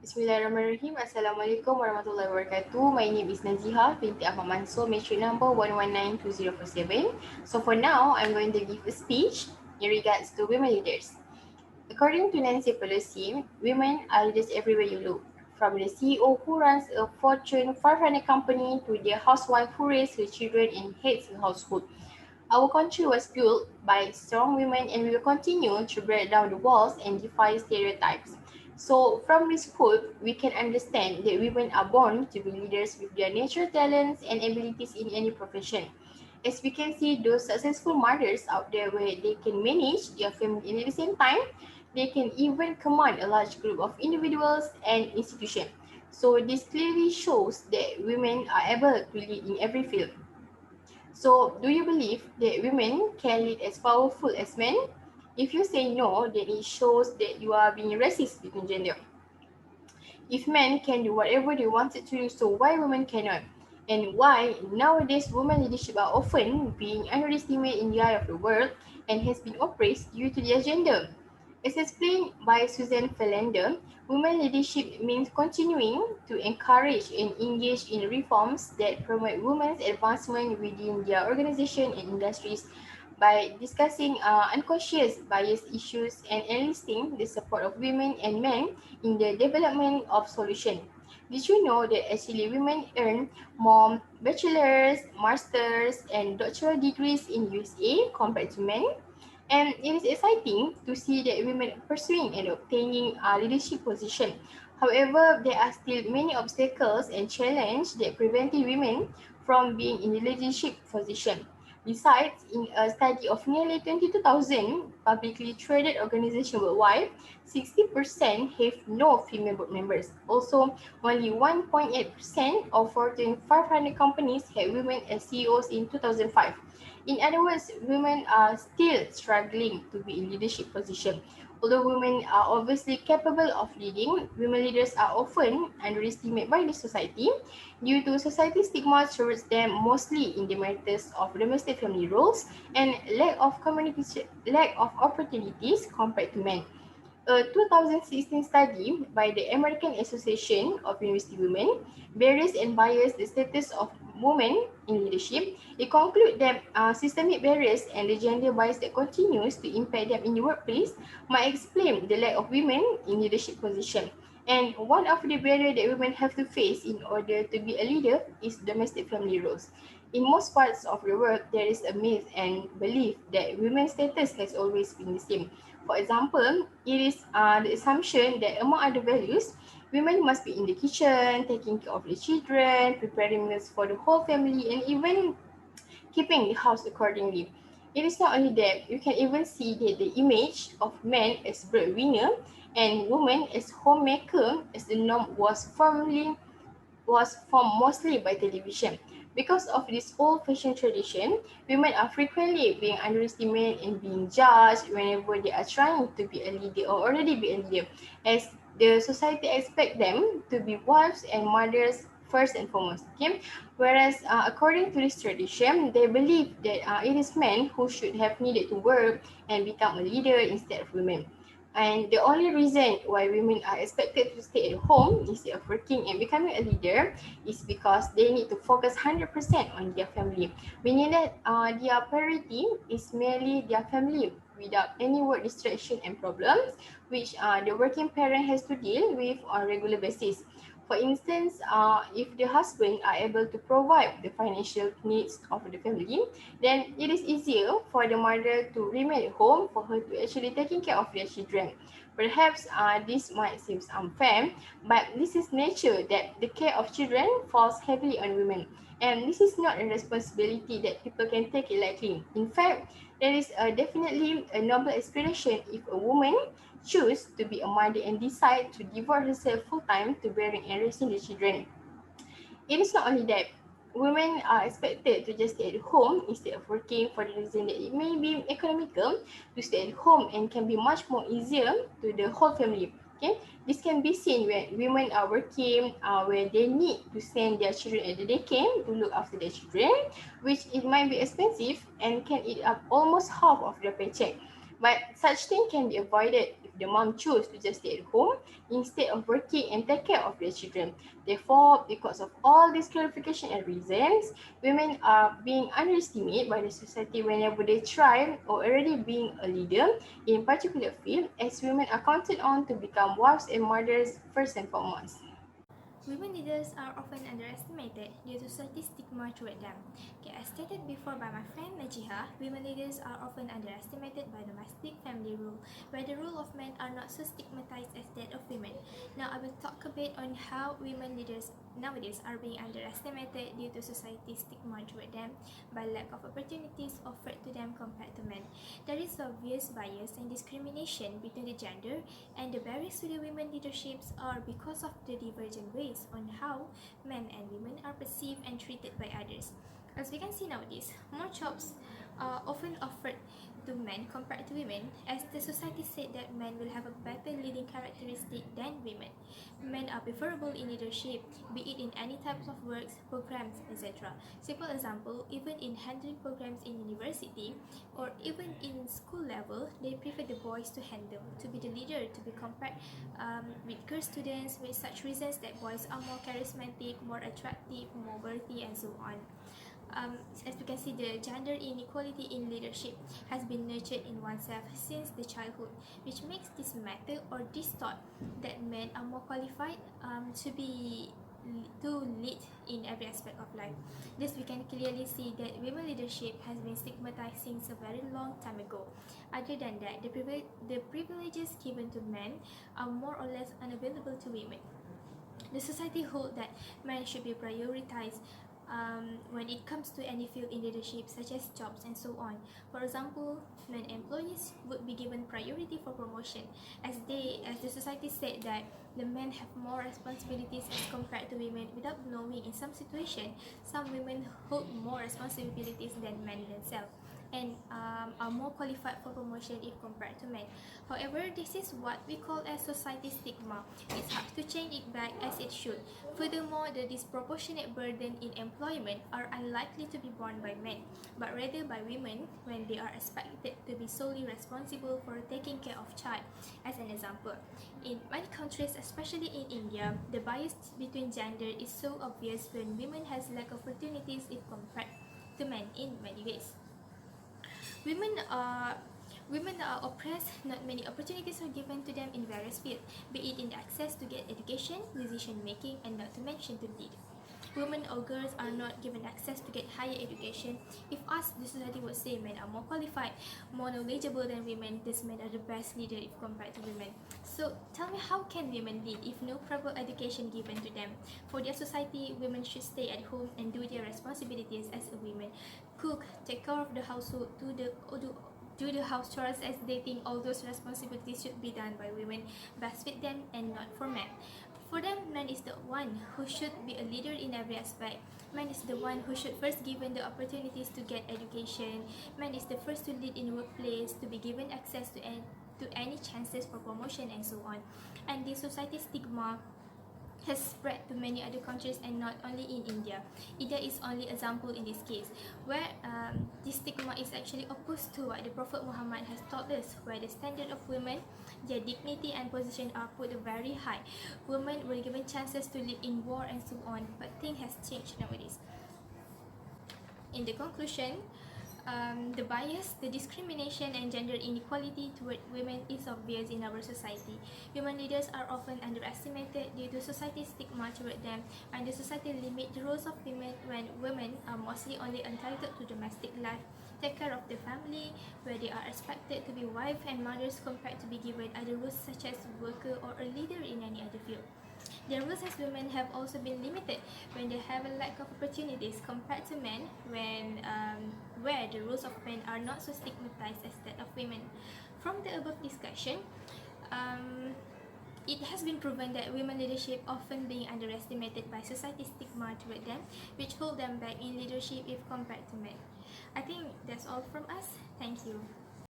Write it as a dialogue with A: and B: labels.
A: Bismillahirrahmanirrahim. Assalamualaikum warahmatullahi wabarakatuh. My name is Naziha binti Ahmad Mansur, matric number 1192047. So for now, I'm going to give a speech in regards to women leaders. According to Nancy Pelosi, women are leaders everywhere you look. From the CEO who runs a Fortune 500 company to the housewife who raises her children and heads her household. Our country was built by strong women and we will continue to break down the walls and defy stereotypes. So from this quote, we can understand that women are born to be leaders with their natural talents and abilities in any profession. As we can see, those successful mothers out there where they can manage their family and at the same time, they can even command a large group of individuals and institutions. So this clearly shows that women are able to lead in every field. So, do you believe that women can lead as powerful as men? If you say no, then it shows that you are being racist between gender. If men can do whatever they wanted to do, so why women cannot? And why nowadays women leadership are often being underestimated in the eye of the world and has been oppressed due to their gender? As explained by Susan Philander, women leadership means continuing to encourage and engage in reforms that promote women's advancement within their organization and industries by discussing unconscious bias issues and enlisting the support of women and men in the development of solutions. Did you know that actually women earn more bachelor's, master's, and doctoral degrees in USA compared to men? And it is exciting to see that women are pursuing and obtaining a leadership position. However, there are still many obstacles and challenges that prevent women from being in the leadership position. Besides, in a study of nearly 22,000 publicly traded organizations worldwide, 60% have no female board members. Also, only 1.8% of Fortune 500 companies had women as CEOs in 2005. In other words, women are still struggling to be in leadership position. Although women are obviously capable of leading, women leaders are often underestimated by the society due to society stigma towards them, mostly in the matters of domestic family roles and lack of opportunities compared to men. A 2016 study by the American Association of University Women, Barriers and Bias, the Status of Women in Leadership, it concludes that systemic barriers and the gender bias that continues to impact them in the workplace might explain the lack of women in leadership position. And one of the barriers that women have to face in order to be a leader is domestic family roles. In most parts of the world, there is a myth and belief that women's status has always been the same. For example, it is the assumption that among other values, women must be in the kitchen, taking care of the children, preparing meals for the whole family, and even keeping the house accordingly. It is not only that, you can even see that the image of men as breadwinner and women as homemaker as the norm was formed mostly by television. Because of this old-fashioned tradition, women are frequently being underestimated and being judged whenever they are trying to be a leader or already be a leader, as the society expect them to be wives and mothers first and foremost. Okay, whereas according to this tradition, they believe that it is men who should have needed to work and become a leader instead of women. And the only reason why women are expected to stay at home instead of working and becoming a leader is because they need to focus 100% on their family, meaning that their priority is merely their family without any work distraction and problems, which the working parent has to deal with on a regular basis. For instance, if the husband are able to provide the financial needs of the family, then it is easier for the mother to remain at home for her to actually taking care of their children. Perhaps this might seem unfair, but this is nature that the care of children falls heavily on women. And this is not a responsibility that people can take it lightly. In fact, there is definitely a noble aspiration if a woman choose to be a mother and decide to devote herself full time to bearing and raising the children. It is not only that, women are expected to just stay at home instead of working for the reason that it may be economical to stay at home and can be much more easier to the whole family. Okay, this can be seen when women are working where they need to send their children at the daycare to look after their children, which it might be expensive and can eat up almost half of their paycheck. But such thing can be avoided if The mom chose to just stay at home instead of working and take care of their children. Therefore, because of all these clarification and reasons, women are being underestimated by the society whenever they try or already being a leader in particular field, as women are counted on to become wives and mothers first and foremost.
B: Women leaders are often underestimated due to society's stigma toward them. Okay, as stated before by my friend Najiha, women leaders are often underestimated by domestic family rule, where the role of men are not so stigmatized as that of women. Now I will talk a bit on how women leaders nowadays are being underestimated due to society's stigma toward them by lack of opportunities offered to them compared to men. There is obvious bias and discrimination between the gender, and the barriers to the women leaderships are because of the divergent ways on how men and women are perceived and treated by others. As we can see nowadays, more jobs are often offered to men compared to women, as the society said that men will have a better leading characteristic than women. Men are preferable in leadership, be it in any types of works, programs, etc. Simple example, even in handling programs in university or even in school level, they prefer the boys to handle, to be the leader, to be compared with girl students, with such reasons that boys are more charismatic, more attractive, more worthy, and so on. As we can see, the gender inequality in leadership has been nurtured in oneself since the childhood, which makes this matter or this thought that men are more qualified to lead in every aspect of life. Thus, we can clearly see that women leadership has been stigmatized since a very long time ago. Other than that, the privileges given to men are more or less unavailable to women. The society holds that men should be prioritized when it comes to any field in leadership, such as jobs and so on. For example, men employees would be given priority for promotion, as the society said that the men have more responsibilities as compared to women, without knowing in some situation some women hold more responsibilities than men themselves, and are more qualified for promotion if compared to men. However, this is what we call as society stigma. It's hard to change it back as it should. Furthermore, the disproportionate burden in employment are unlikely to be borne by men, but rather by women when they are expected to be solely responsible for taking care of child. As an example, in many countries, especially in India, the bias between gender is so obvious when women has lack opportunities if compared to men in many ways. Women are Women are oppressed, not many opportunities are given to them in various fields, be it in access to get education, decision making, and not to mention to lead. Women or girls are not given access to get higher education. If asked, the society would say men are more qualified, more knowledgeable than women. These men are the best leaders if compared to women. So tell me, how can women lead if no proper education given to them? For their society, women should stay at home and do their responsibilities as a woman. Cook, take care of the household, do the house chores, as they think all those responsibilities should be done by women, breastfeed them and not for men. For them, man is the one who should be a leader in every aspect. Man is the one who should first given the opportunities to get education. Man is the first to lead in workplace, to be given access to any chances for promotion and so on. And the society stigma has spread to many other countries and not only in India. India is only example in this case, where this stigma is actually opposed to what the Prophet Muhammad has taught us, where the standard of women, their dignity and position are put very high. Women were given chances to lead in war and so on, but things has changed nowadays. In the conclusion, the bias, the discrimination, and gender inequality toward women is obvious in our society. Women leaders are often underestimated due to society's stigma toward them, and the society limits the roles of women when women are mostly only entitled to domestic life, take care of the family, where they are expected to be wives and mothers compared to be given other roles such as worker or a leader in any other field. Their roles as women have also been limited when they have a lack of opportunities compared to men, where the roles of men are not so stigmatized as that of women. From the above discussion, um, it has been proven that women leadership often being underestimated by society's stigma toward them, which hold them back in leadership if compared to men. I think that's all from us. Thank you.